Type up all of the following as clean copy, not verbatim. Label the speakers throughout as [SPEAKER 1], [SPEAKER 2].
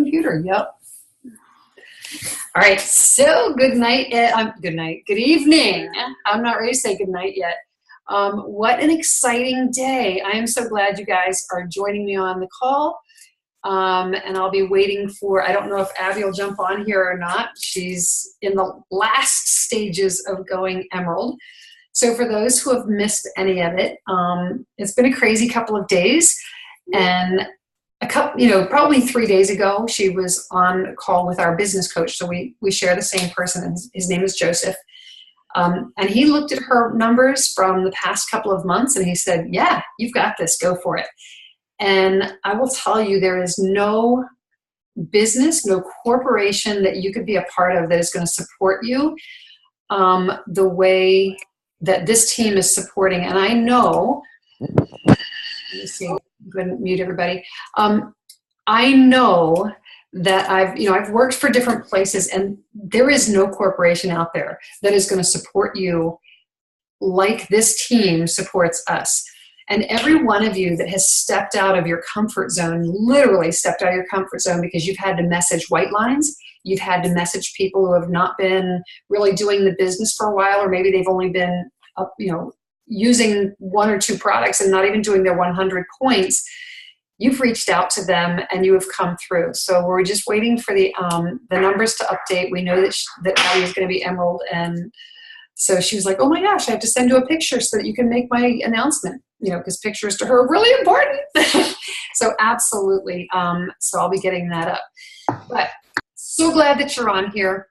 [SPEAKER 1] computer. Yep. All right. So good night. Good evening. I'm not ready to say good night yet. What an exciting day. I am so glad you guys are joining me on the call. And I'll be waiting for, I don't know if Abby will jump on here or not. She's in the last stages of going Emerald. So for those who have missed any of it, it's been a crazy couple of days. And probably 3 days ago, she was on a call with our business coach. So we share the same person, and his name is Joseph. And he looked at her numbers from the past couple of months, and he said, yeah, you've got this, go for it. And I will tell you, there is no business, no corporation that you could be a part of that is going to support you the way that this team is supporting. And I know, let me see, I'm going to mute everybody. I know that I've worked for different places, and there is no corporation out there that is going to support you like this team supports us. And every one of you that has stepped out of your comfort zone, literally stepped out of your comfort zone because you've had to message white lines, you've had to message people who have not been really doing the business for a while, or maybe they've only been using 1 or 2 products and not even doing their 100 points, you've reached out to them and you have come through. So we're just waiting for the numbers to update. We know that Abby is going to be Emerald, and so she was like, oh my gosh, I have to send you a picture so that you can make my announcement, because pictures to her are really important. So absolutely. So I'll be getting that up. But so glad that you're on here.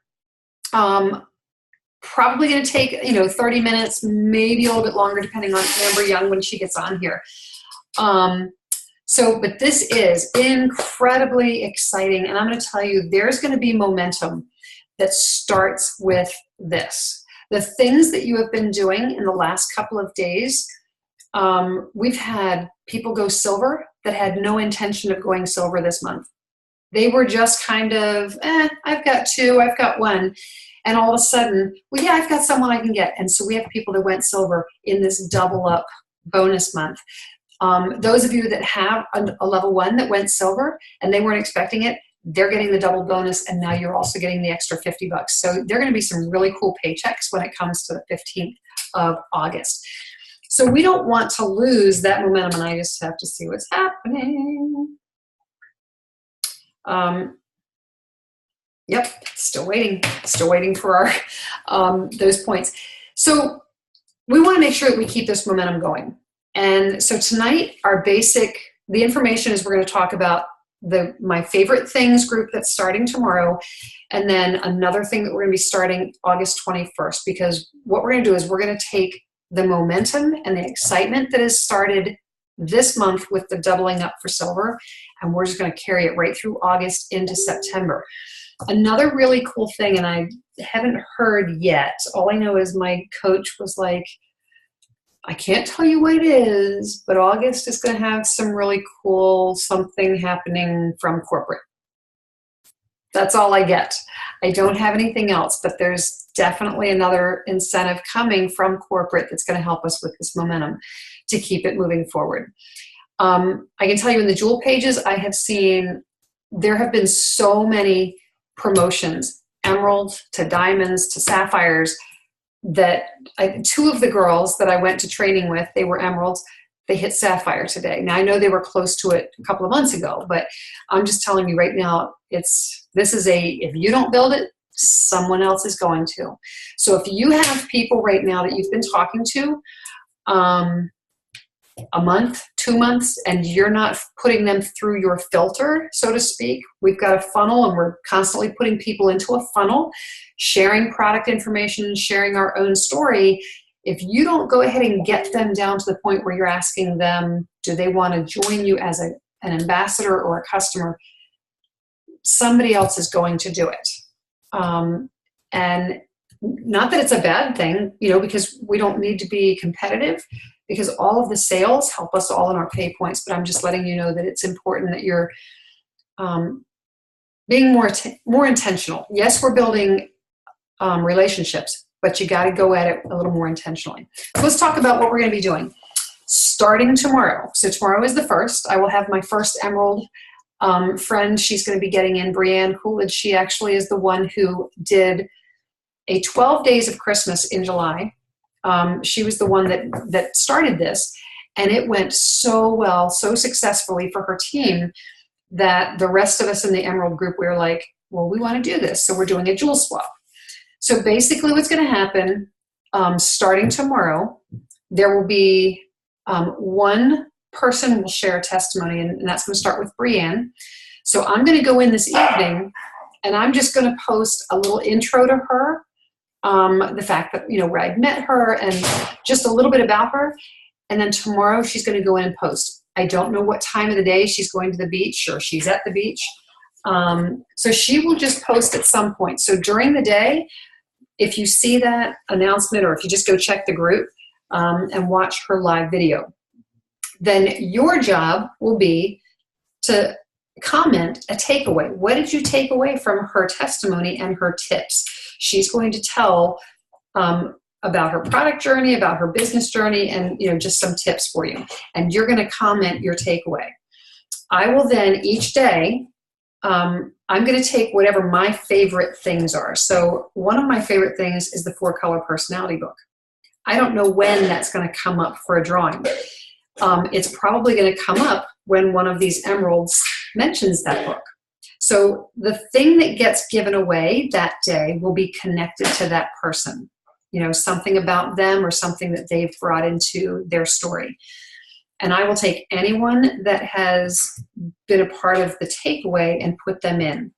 [SPEAKER 1] Probably going to take, 30 minutes, maybe a little bit longer, depending on Amber Young when she gets on here. But this is incredibly exciting. And I'm going to tell you, there's going to be momentum that starts with this. The things that you have been doing in the last couple of days, we've had people go silver that had no intention of going silver this month. They were just kind of, I've got 2, I've got 1. And all of a sudden, well, yeah, I've got someone I can get. And so we have people that went silver in this double up bonus month. Those of you that have a level 1 that went silver and they weren't expecting it, they're getting the double bonus, and now you're also getting the extra $50. So there are going to be some really cool paychecks when it comes to the 15th of August. So we don't want to lose that momentum, and I just have to see what's happening. Yep, still waiting for our those points. So we want to make sure that we keep this momentum going. And so tonight, the information is we're going to talk about my favorite things group that's starting tomorrow, and then another thing that we're going to be starting August 21st, because what we're going to do is we're going to take the momentum and the excitement that has started this month with the doubling up for silver, and we're just going to carry it right through August into September. Another really cool thing, and I haven't heard yet, all I know is my coach was like, I can't tell you what it is, but August is going to have some really cool something happening from corporate. That's all I get. I don't have anything else, but there's definitely another incentive coming from corporate that's going to help us with this momentum to keep it moving forward. I can tell you in the Jewel pages, I have seen there have been so many promotions, emeralds to diamonds to sapphires, that 2 of the girls that I went to training with, they were emeralds, they hit sapphire today. Now I know they were close to it a couple of months ago, but I'm just telling you right now, if you don't build it, someone else is going to. So if you have people right now that you've been talking to a month, 2 months, and you're not putting them through your filter, so to speak, we've got a funnel and we're constantly putting people into a funnel, sharing product information, sharing our own story. If you don't go ahead and get them down to the point where you're asking them, do they want to join you as an ambassador or a customer, somebody else is going to do it. And not that it's a bad thing, because we don't need to be competitive, because all of the sales help us all in our pay points, but I'm just letting you know that it's important that you're being more intentional. Yes, we're building relationships, but you got to go at it a little more intentionally. So let's talk about what we're going to be doing starting tomorrow. So tomorrow is the 1st. I will have my first emerald friend she's going to be getting in, Brianne Coolidge. She actually is the one who did a 12 Days of Christmas in July. She was the one that started this, and it went so well, so successfully for her team that the rest of us in the Emerald group, we were like, well, we want to do this. So we're doing a jewel swap. So basically what's going to happen, starting tomorrow, there will be one person will share a testimony, and that's going to start with Brianne. So I'm going to go in this evening, and I'm just going to post a little intro to her, the fact that, where I'd met her and just a little bit about her. And then tomorrow she's going to go in and post. I don't know what time of the day she's going to the beach or she's at the beach. So she will just post at some point. So during the day, if you see that announcement, or if you just go check the group and watch her live video, then your job will be to comment a takeaway. What did you take away from her testimony and her tips? She's going to tell about her product journey, about her business journey, and just some tips for you. And you're going to comment your takeaway. I will then each day, I'm going to take whatever my favorite things are. So one of my favorite things is the 4-Color Personality book. I don't know when that's going to come up for a drawing. It's probably going to come up when one of these emeralds mentions that book. So the thing that gets given away that day will be connected to that person. Something about them or something that they've brought into their story. And I will take anyone that has been a part of the takeaway and put them in.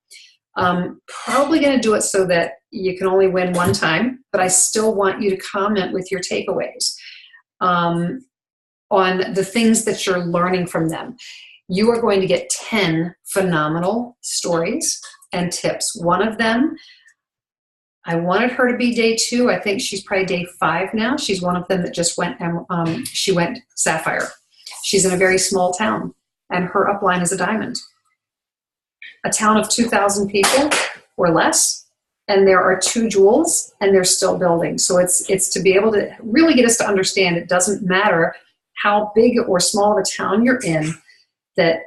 [SPEAKER 1] Probably going to do it so that you can only win one time, but I still want you to comment with your takeaways on the things that you're learning from them. You are going to get 10 phenomenal stories and tips. One of them, I wanted her to be day 2. I think she's probably day 5 now. She's one of them that just went, she went Sapphire. She's in a very small town, and her upline is a diamond. A town of 2,000 people or less, and there are 2 jewels, and they're still building. So it's to be able to really get us to understand it doesn't matter how big or small of a town you're in, that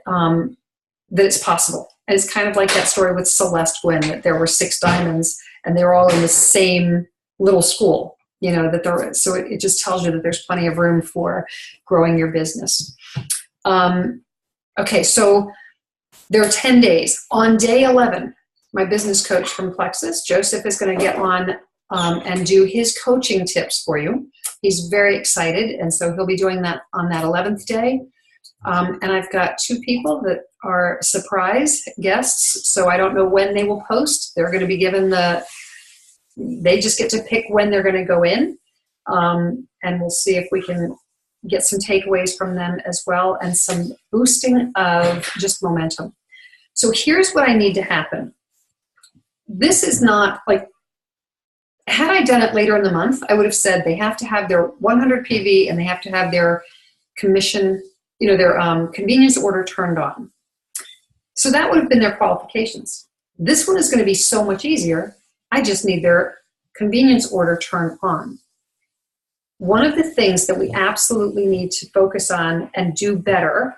[SPEAKER 1] it's possible. And it's kind of like that story with Celeste Gwynn, that there were 6 diamonds, and they were all in the same little school. So it just tells you that there's plenty of room for growing your business. Okay, so there are 10 days. On day 11, my business coach from Plexus, Joseph, is going to get on and do his coaching tips for you. He's very excited, and so he'll be doing that on that 11th day. And I've got 2 people that are surprise guests, so I don't know when they will post. They're going to be given they just get to pick when they're going to go in, and we'll see if we can get some takeaways from them as well, and some boosting of just momentum. So here's what I need to happen. This is not like, had I done it later in the month, I would have said they have to have their 100 PV and they have to have their commission, their convenience order turned on. So that would have been their qualifications. This one is going to be so much easier. I just need their convenience order turned on. One of the things that we absolutely need to focus on and do better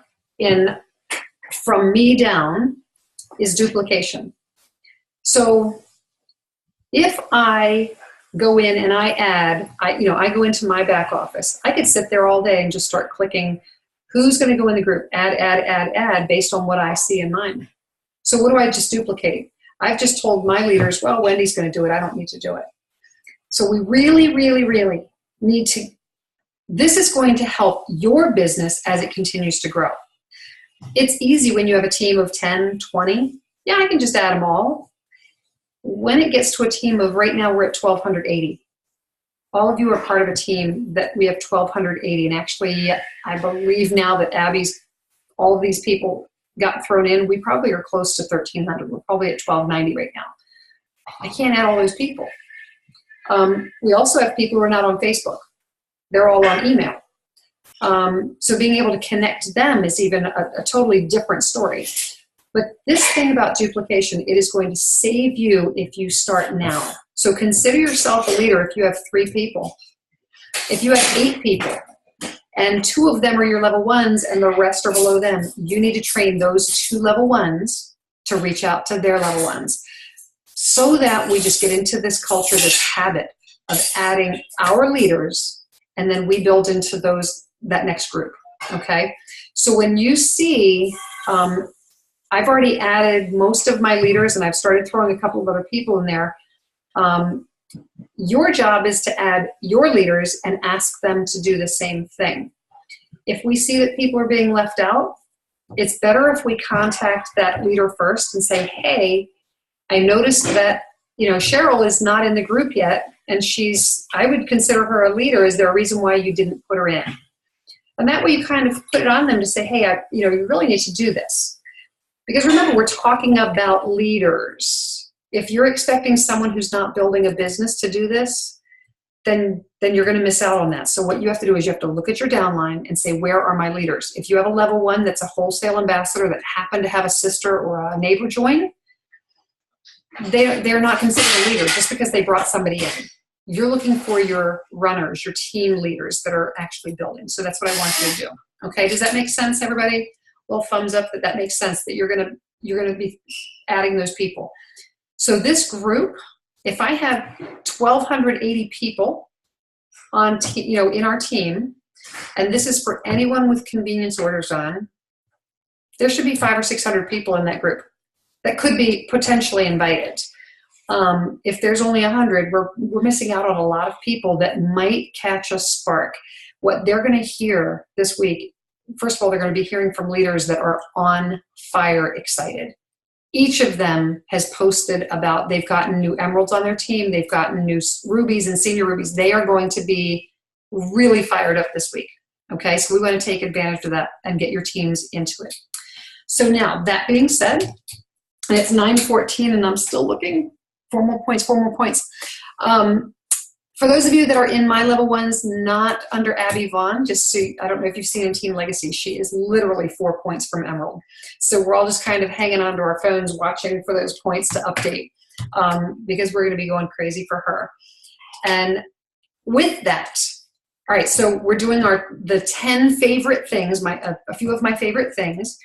[SPEAKER 1] from me down is duplication. So if I go in and I add, I go into my back office, I could sit there all day and just start clicking who's going to go in the group, add, based on what I see in mine. So what do I just duplicate? I've just told my leaders, well, Wendy's going to do it. I don't need to do it. So we really, really, really need to, this is going to help your business as it continues to grow. It's easy when you have a team of 10, 20. Yeah, I can just add them all. When it gets to a team of, right now we're at 1,280. All of you are part of a team that we have 1,280. And actually, I believe now that all of these people got thrown in, we probably are close to 1,300. We're probably at 1,290 right now. I can't add all those people. We also have people who are not on Facebook. They're all on email. So being able to connect them is even a totally different story. But this thing about duplication, it is going to save you if you start now. So consider yourself a leader if you have 3 people. If you have 8 people and 2 of them are your level 1s and the rest are below them. You need to train those 2 level 1s to reach out to their level 1s, so that we just get into this culture, this habit of adding our leaders, and then we build into that next group. Okay, so when you see, I've already added most of my leaders, and I've started throwing a couple of other people in there. Your job is to add your leaders and ask them to do the same thing. If we see that people are being left out, it's better if we contact that leader first and say, hey, I noticed that, Cheryl is not in the group yet, and I would consider her a leader. Is there a reason why you didn't put her in? And that way you kind of put it on them to say, hey, you really need to do this. Because remember, we're talking about leaders. If you're expecting someone who's not building a business to do this, then you're going to miss out on that. So what you have to do is you have to look at your downline and say, where are my leaders? If you have a level 1 that's a wholesale ambassador that happened to have a sister or a neighbor join, they're not considered a leader just because they brought somebody in. You're looking for your runners, your team leaders that are actually building. So that's what I want you to do. Okay, does that make sense, everybody? Well, thumbs up that makes sense, that you're gonna be adding those people. So this group, if I have 1,280 people on, in our team, and this is for anyone with convenience orders on, there should be 500 or 600 people in that group that could be potentially invited. If there's only 100, we're missing out on a lot of people that might catch a spark. What they're going to hear this week, first of all, they're going to be hearing from leaders that are on fire excited. Each of them has posted about they've gotten new emeralds on their team, they've gotten new rubies and senior rubies. They are going to be really fired up this week. Okay, so we want to take advantage of that and get your teams into it. So now, that being said, and it's 9:14 and I'm still looking. 4 more points. For those of you that are in my level 1s, not under Abby Vaughn, just so I don't know if you've seen in Team Legacy, she is literally 4 points from Emerald. So we're all just kind of hanging onto our phones watching for those points to update, because we're going to be going crazy for her. And with that, all right, so we're doing the 10 favorite things, a few of my favorite things.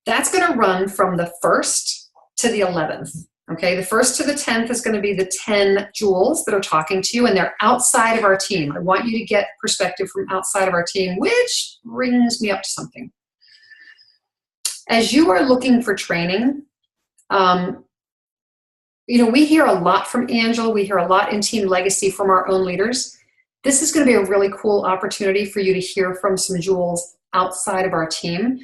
[SPEAKER 1] That's going to run from the 1st to the 11th. Okay, the 1st to the 10th is going to be the 10 jewels that are talking to you, and they're outside of our team. I want you to get perspective from outside of our team, which brings me up to something. As you are looking for training, we hear a lot from Angel. We hear a lot in Team Legacy from our own leaders. This is going to be a really cool opportunity for you to hear from some jewels outside of our team.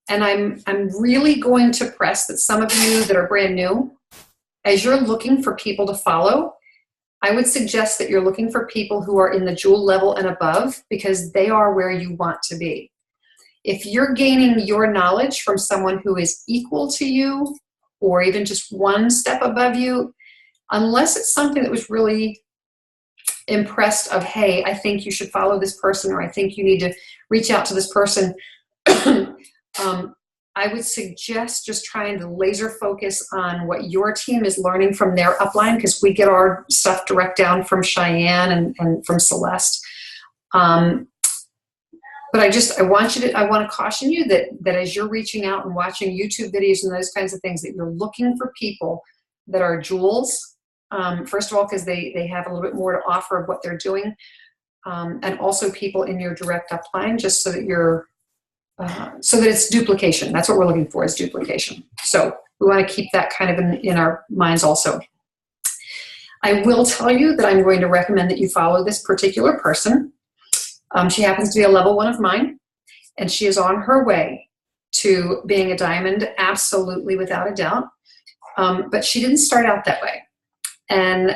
[SPEAKER 1] And I'm really going to press that some of you that are brand new, as you're looking for people to follow, I would suggest that you're looking for people who are in the jewel level and above, because they are where you want to be. If you're gaining your knowledge from someone who is equal to you or even just 1 step above you, unless it's something that was really impressed of, hey, I think you should follow this person, or I think you need to reach out to this person, I would suggest just trying to laser focus on what your team is learning from their upline, because we get our stuff direct down from Cheyenne and from Celeste. But I want to caution you that as you're reaching out and watching YouTube videos and those kinds of things, that you're looking for people that are jewels. First of all, because they have a little bit more to offer of what they're doing, and also people in your direct upline, just so that so that it's duplication. That's what we're looking for, is duplication. So we want to keep that kind of in our minds also. I will tell you that I'm going to recommend that you follow this particular person. She happens to be a level 1 of mine, and she is on her way to being a diamond, absolutely, without a doubt. But she didn't start out that way. And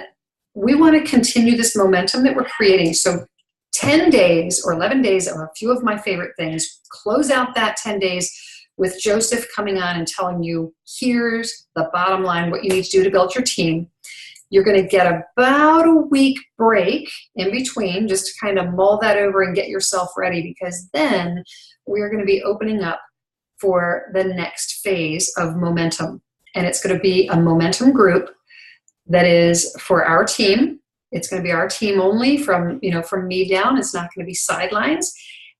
[SPEAKER 1] we want to continue this momentum that we're creating. So 10 days or 11 days of a few of my favorite things. Close out that 10 days with Joseph coming on and telling you, here's the bottom line, what you need to do to build your team. You're going to get about a week break in between, just to kind of mull that over and get yourself ready, because then we're going to be opening up for the next phase of momentum. And it's going to be a momentum group that is for our team. It's going to be our team only from me down. It's not going to be sidelines.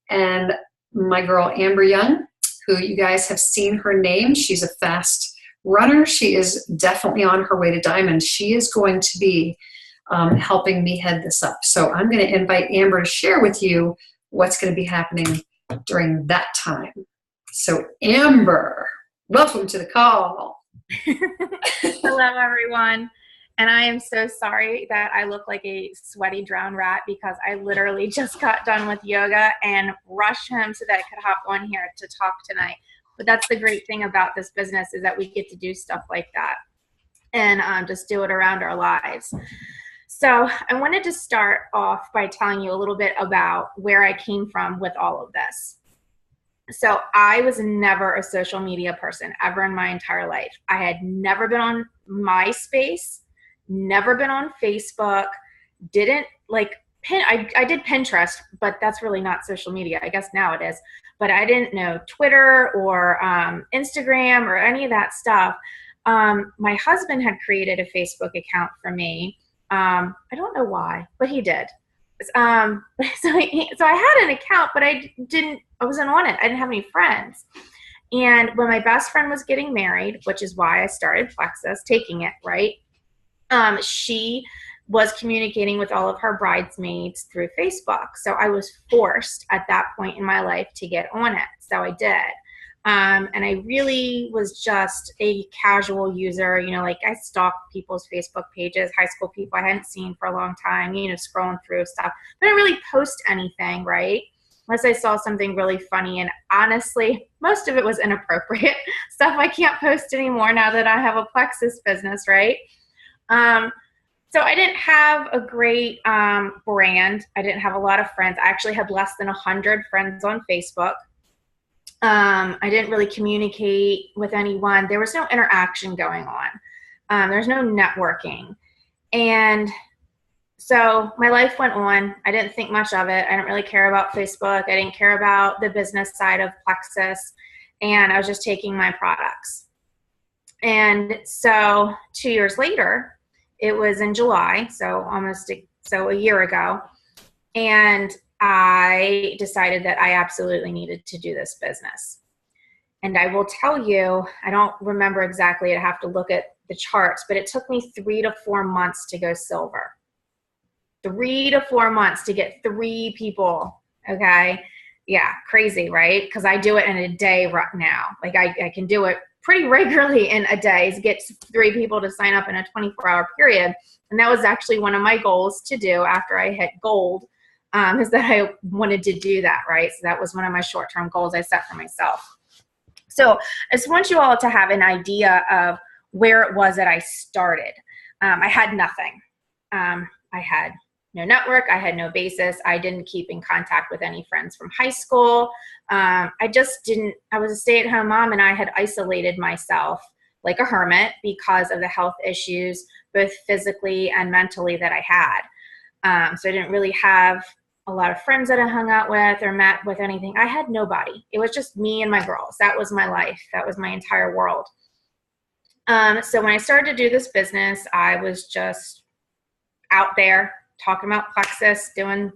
[SPEAKER 1] And my girl, Amber Young, who you guys have seen her name, she's a fast runner. She is definitely on her way to Diamond. She is going to be helping me head this up. So I'm going to invite Amber to share with you what's going to be happening during that time. So Amber, welcome to the call.
[SPEAKER 2] Hello, everyone. And I am so sorry that I look like a sweaty drowned rat because I literally just got done with yoga and rushed home so that I could hop on here to talk tonight. But that's the great thing about this business is that we get to do stuff like that and just do it around our lives. So I wanted to start off by telling you a little bit about where I came from with all of this. So I was never a social media person ever in my entire life. I had never been on MySpace, never been on Facebook, didn't like I did Pinterest, but that's really not social media. I guess now it is. But I didn't know Twitter or Instagram or any of that stuff. My husband had created a Facebook account for me. I don't know why, but he did. So I had an account, but I wasn't on it. I didn't have any friends. And when my best friend was getting married, which is why I started Plexus, taking it, right? She was communicating with all of her bridesmaids through Facebook. So I was forced at that point in my life to get on it. So I did. And I really was just a casual user, like I stalked people's Facebook pages, high school people I hadn't seen for a long time, scrolling through stuff, but I didn't really post anything, right? Unless I saw something really funny. And honestly, most of it was inappropriate stuff I can't post anymore now that I have a Plexus business, right? So I didn't have a great brand. I didn't have a lot of friends. I actually had less than 100 friends on Facebook. I didn't really communicate with anyone. There was no interaction going on. There's no networking. And so my life went on. I didn't think much of it. I didn't really care about Facebook. I didn't care about the business side of Plexus. And I was just taking my products. And so 2 years later, it was in July, so a year ago. And I decided that I absolutely needed to do this business. And I will tell you, I don't remember exactly, I'd have to look at the charts, but it took me 3 to 4 months to go silver. 3 to 4 months to get 3 people, okay? Yeah, crazy, right? Because I do it in a day right now. Like I can do it pretty regularly in a day, to get 3 people to sign up in a 24-hour period. And that was actually one of my goals to do after I hit gold. Is that I wanted to do that, right? So that was one of my short-term goals I set for myself. So I just want you all to have an idea of where it was that I started. I had nothing. I had no network. I had no basis. I didn't keep in contact with any friends from high school. I was a stay-at-home mom, and I had isolated myself like a hermit because of the health issues, both physically and mentally, that I had. So I didn't really have a lot of friends that I hung out with or met with anything. I had nobody. It was just me and my girls. That was my life. That was my entire world. So when I started to do this business, I was just out there talking about Plexus, doing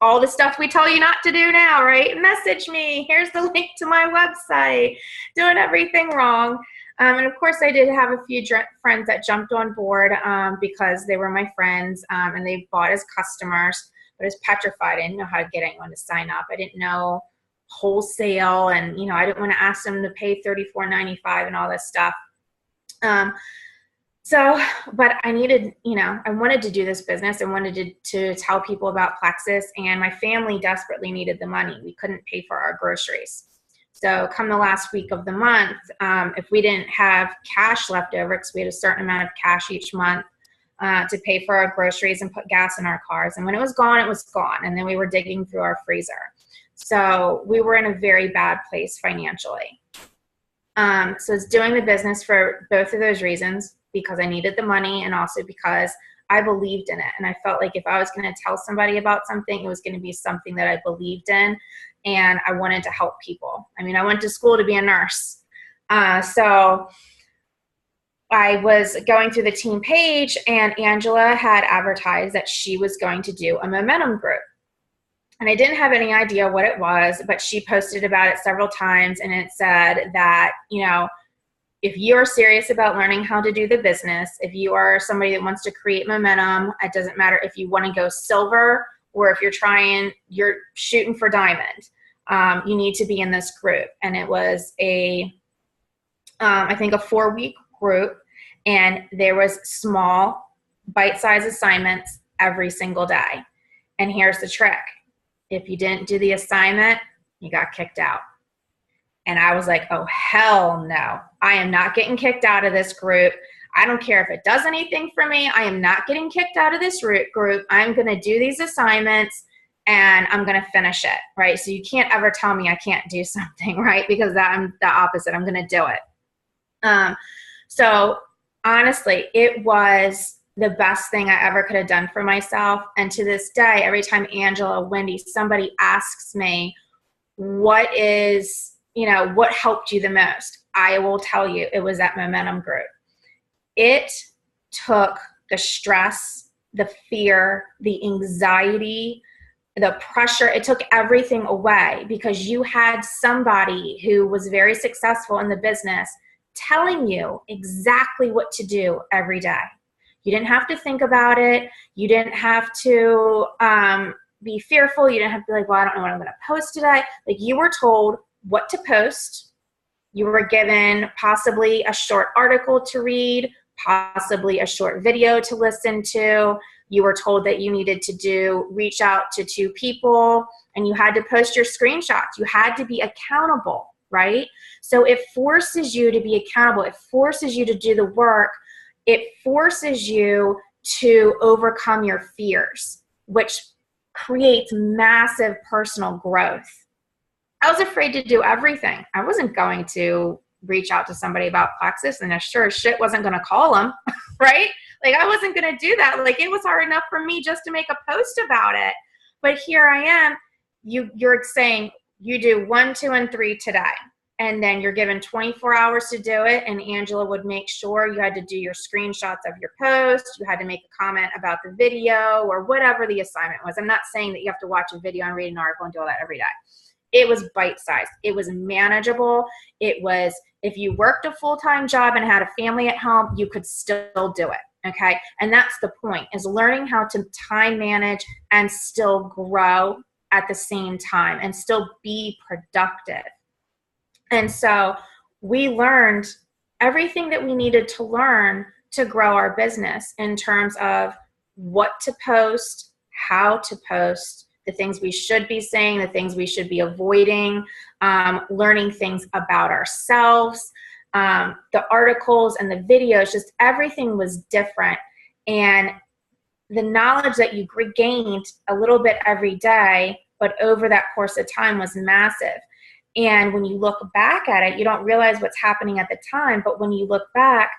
[SPEAKER 2] all the stuff we tell you not to do now, right? Message me. Here's the link to my website. Doing everything wrong. And of course, I did have a few friends that jumped on board because they were my friends and they bought as customers. But I was petrified. I didn't know how to get anyone to sign up. I didn't know wholesale, and I didn't want to ask them to pay $34.95 and all this stuff. But I needed, I wanted to do this business. I wanted to tell people about Plexus, and my family desperately needed the money. We couldn't pay for our groceries. So come the last week of the month, if we didn't have cash left over, because we had a certain amount of cash each month to pay for our groceries and put gas in our cars. And when it was gone, it was gone. And then we were digging through our freezer. So we were in a very bad place financially. So it's doing the business for both of those reasons, because I needed the money and also because I believed in it. And I felt like if I was going to tell somebody about something, it was going to be something that I believed in, and I wanted to help people. I mean, I went to school to be a nurse. So I was going through the team page, and Angela had advertised that she was going to do a momentum group. And I didn't have any idea what it was, but she posted about it several times, and it said that, you know, if you're serious about learning how to do the business, if you are somebody that wants to create momentum, it doesn't matter if you want to go silver or if you're shooting for diamond, you need to be in this group. And it was I think a 4-week group, and there was small bite-sized assignments every single day. And here's the trick. If you didn't do the assignment, you got kicked out. And I was like, oh, hell no. I am not getting kicked out of this group. I don't care if it does anything for me. I am not getting kicked out of this group. I'm going to do these assignments, and I'm going to finish it, right? So you can't ever tell me I can't do something, right? Because I'm the opposite. I'm going to do it. So honestly, it was the best thing I ever could have done for myself. And to this day, every time Angela, Wendy, somebody asks me, what helped you the most? I will tell you, it was that momentum group. It took the stress, the fear, the anxiety, the pressure. It took everything away, because you had somebody who was very successful in the business telling you exactly what to do every day. You didn't have to think about it. You didn't have to be fearful. You didn't have to be like, well, I don't know what I'm going to post today. Like, you were told what to post. You were given possibly a short article to read, possibly a short video to listen to. You were told that you needed to reach out to 2 people, and you had to post your screenshots. You had to be accountable, right? So it forces you to be accountable. It forces you to do the work. It forces you to overcome your fears, which creates massive personal growth. I was afraid to do everything. I wasn't going to reach out to somebody about Plexus, and I sure as shit wasn't going to call them, right? Like, I wasn't going to do that. Like, it was hard enough for me just to make a post about it. But here I am. You're saying you do 1, 2, and 3 today. And then you're given 24 hours to do it. And Angela would make sure you had to do your screenshots of your post. You had to make a comment about the video or whatever the assignment was. I'm not saying that you have to watch a video and read an article and do all that every day. It was bite-sized. It was manageable. It was, if you worked a full-time job and had a family at home, you could still do it, okay? And that's the point, is learning how to time manage and still grow at the same time and still be productive. And so we learned everything that we needed to learn to grow our business in terms of what to post, how to post, the things we should be saying, the things we should be avoiding, learning things about ourselves, the articles and the videos, just everything was different. And the knowledge that you gained a little bit every day, but over that course of time, was massive. And when you look back at it, you don't realize what's happening at the time, but when you look back,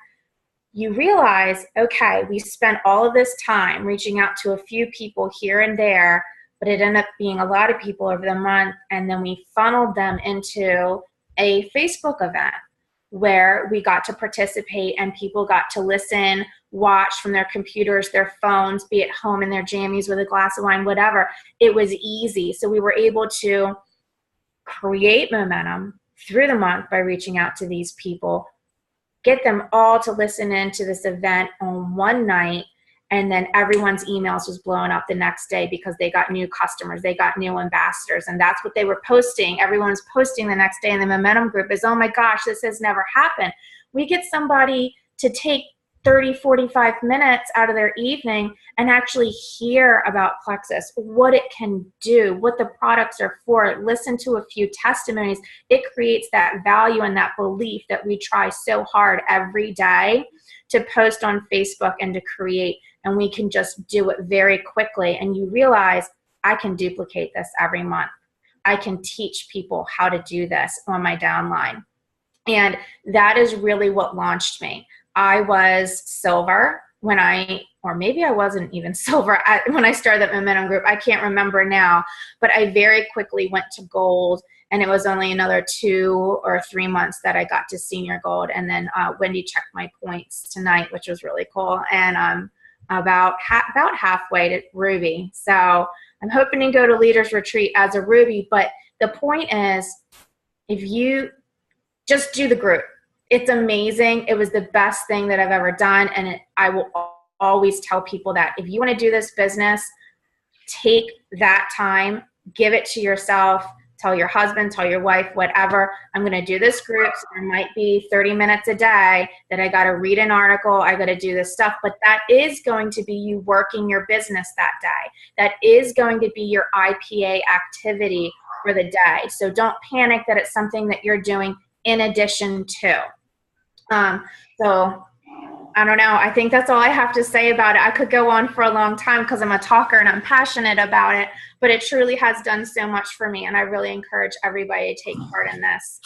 [SPEAKER 2] you realize, okay, we spent all of this time reaching out to a few people here and there, but it ended up being a lot of people over the month, and then we funneled them into a Facebook event where we got to participate and people got to listen, watch from their computers, their phones, be at home in their jammies with a glass of wine, whatever. It was easy. So we were able to create momentum through the month by reaching out to these people, get them all to listen in to this event on one night, and then everyone's emails was blowing up the next day because they got new customers, they got new ambassadors, and that's what they were posting. Everyone's posting the next day in the momentum group is, oh my gosh, this has never happened. We get somebody to take 30, 45 minutes out of their evening and actually hear about Plexus, what it can do, what the products are for, listen to a few testimonies. It creates that value and that belief that we try so hard every day to post on Facebook and to create, and we can just do it very quickly. And you realize, I can duplicate this every month. I can teach people how to do this on my downline. And that is really what launched me. I was silver when or maybe I wasn't even silver when I started that momentum group. I can't remember now, but I very quickly went to gold And it was only another 2 or 3 months that I got to senior gold. And then Wendy checked my points tonight, which was really cool. And I'm about halfway to Ruby. So I'm hoping to go to Leaders Retreat as a Ruby. But the point is, if you just do the group, it's amazing. It was the best thing that I've ever done. And I will always tell people that if you want to do this business, take that time, give it to yourself, tell your husband, tell your wife, whatever. I'm going to do this group. So there might be 30 minutes a day that I got to read an article. I got to do this stuff, but that is going to be you working your business that day. That is going to be your IPA activity for the day. So don't panic that it's something that you're doing in addition to. So I don't know. I think that's all I have to say about it. I could go on for a long time because I'm a talker and I'm passionate about it, but it truly has done so much for me. And I really encourage everybody to take part in this.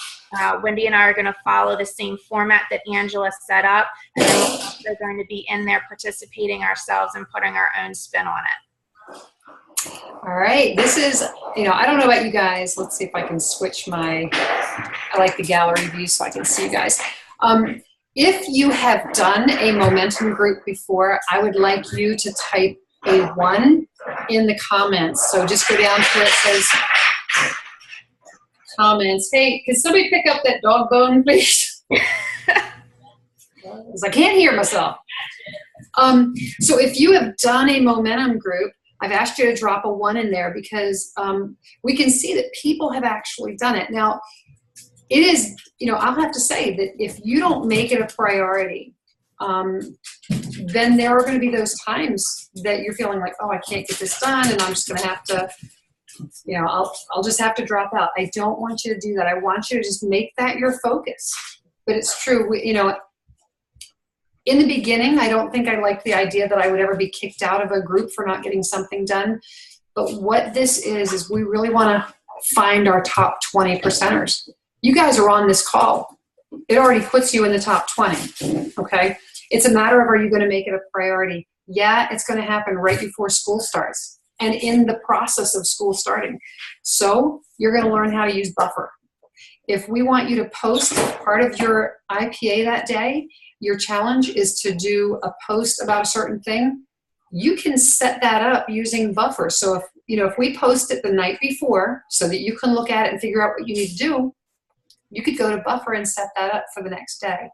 [SPEAKER 2] Wendy and I are going to follow the same format that Angela set up. And we're going to be in there participating ourselves and putting our own spin on it.
[SPEAKER 1] All right. This is, I don't know about you guys. Let's see if I can switch I like the gallery view so I can see you guys. If you have done a momentum group before, I would like you to type a 1 in the comments. So just go down to where it says comments. Hey, can somebody pick up that dog bone, please? Because I can't hear myself. So if you have done a momentum group, I've asked you to drop a 1 in there because we can see that people have actually done it. Now, it is, I'll have to say that if you don't make it a priority, then there are going to be those times that you're feeling like, oh, I can't get this done, and I'm just going to have to, I'll just have to drop out. I don't want you to do that. I want you to just make that your focus. But it's true, in the beginning, I don't think I liked the idea that I would ever be kicked out of a group for not getting something done. But what this is we really want to find our top 20 percenters. You guys are on this call. It already puts you in the top 20, okay? It's a matter of, are you going to make it a priority? Yeah, it's going to happen right before school starts and in the process of school starting. So you're going to learn how to use Buffer. If we want you to post part of your IPA that day, your challenge is to do a post about a certain thing. You can set that up using Buffer. So if we post it the night before so that you can look at it and figure out what you need to do, you could go to Buffer and set that up for the next day.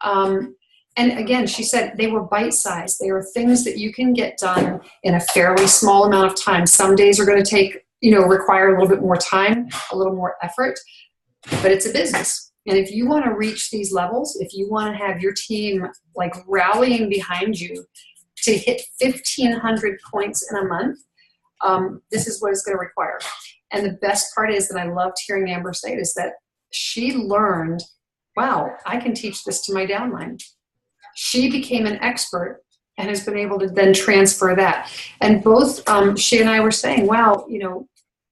[SPEAKER 1] And again, she said they were bite-sized. They were things that you can get done in a fairly small amount of time. Some days are going to take, require a little bit more time, a little more effort, but it's a business. And if you want to reach these levels, if you want to have your team like rallying behind you to hit 1,500 points in a month, this is what it's going to require. And the best part is that I loved hearing Amber say this, that she learned, wow, I can teach this to my downline. She became an expert and has been able to then transfer that. And both she and I were saying, wow,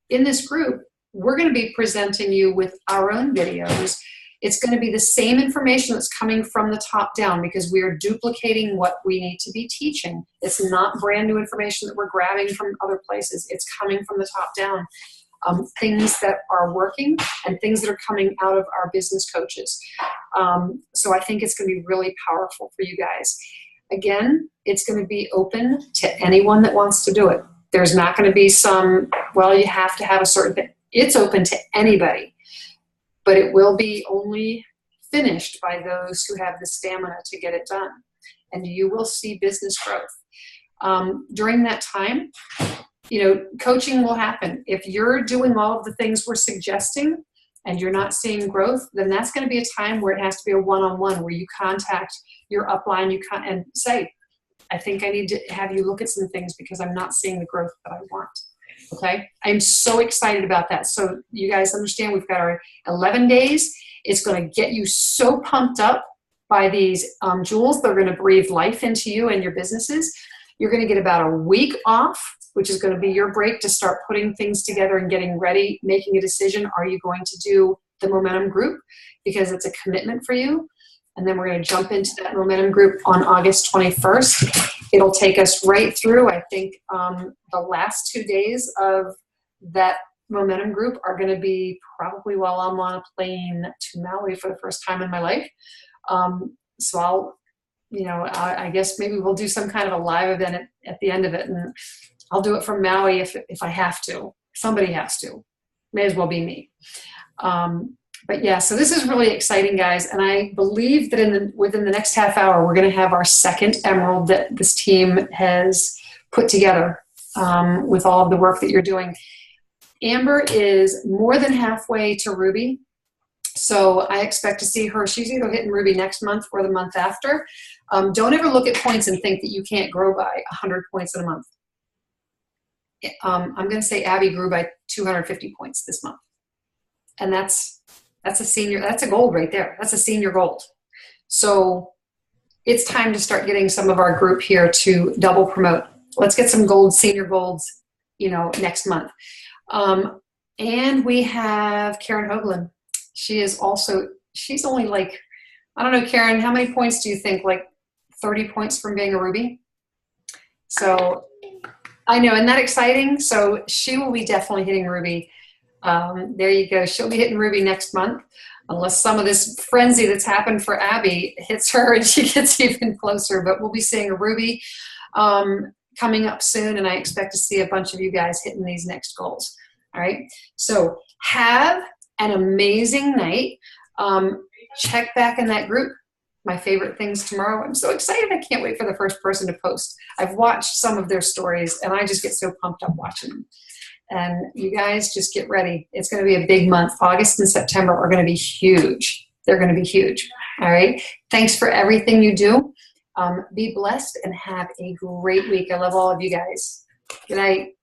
[SPEAKER 1] in this group, we're going to be presenting you with our own videos. It's going to be the same information that's coming from the top down because we are duplicating what we need to be teaching. It's not brand new information that we're grabbing from other places. It's coming from the top down. Things that are working and things that are coming out of our business coaches. So I think it's going to be really powerful for you guys. Again, it's going to be open to anyone that wants to do it. There's not going to be you have to have a certain thing. It's open to anybody, but it will be only finished by those who have the stamina to get it done. And you will see business growth. During that time, coaching will happen. If you're doing all of the things we're suggesting and you're not seeing growth, then that's going to be a time where it has to be a one-on-one where you contact your upline and say, I think I need to have you look at some things because I'm not seeing the growth that I want. Okay? I'm so excited about that. So you guys understand we've got our 11 days. It's going to get you so pumped up by these jewels. They're going to breathe life into you and your businesses. You're going to get about a week off, which is going to be your break to start putting things together and getting ready, making a decision. Are you going to do the momentum group? Because it's a commitment for you. And then we're going to jump into that momentum group on August 21st. It'll take us right through, I think, the last 2 days of that Momentum group are going to be probably while I'm on a plane to Maui for the first time in my life. So I'll, I guess maybe we'll do some kind of a live event at the end of it, and I'll do it from Maui if I have to. Somebody has to. May as well be me. But yeah, so this is really exciting, guys. And I believe that within the next half hour, we're going to have our second emerald that this team has put together with all of the work that you're doing. Amber is more than halfway to Ruby. So I expect to see her. She's either hitting Ruby next month or the month after. Don't ever look at points and think that you can't grow by 100 points in a month. I'm going to say Abby grew by 250 points this month. And that's a gold right there. That's a senior gold. So it's time to start getting some of our group here to double promote. Let's get some senior golds, next month. And we have Karen Hoagland. She's only like, I don't know, Karen, how many points do you think? Like 30 points from being a Ruby? So I know, isn't that exciting? So she will be definitely hitting Ruby. There you go. She'll be hitting Ruby next month, unless some of this frenzy that's happened for Abby hits her and she gets even closer. But we'll be seeing a Ruby coming up soon, and I expect to see a bunch of you guys hitting these next goals. All right. So have an amazing night. Check back in that group. My favorite things tomorrow. I'm so excited. I can't wait for the first person to post. I've watched some of their stories, and I just get so pumped up watching them. And you guys just get ready. It's going to be a big month. August and September are going to be huge. They're going to be huge. All right. Thanks for everything you do. Be blessed and have a great week. I love all of you guys. Good night.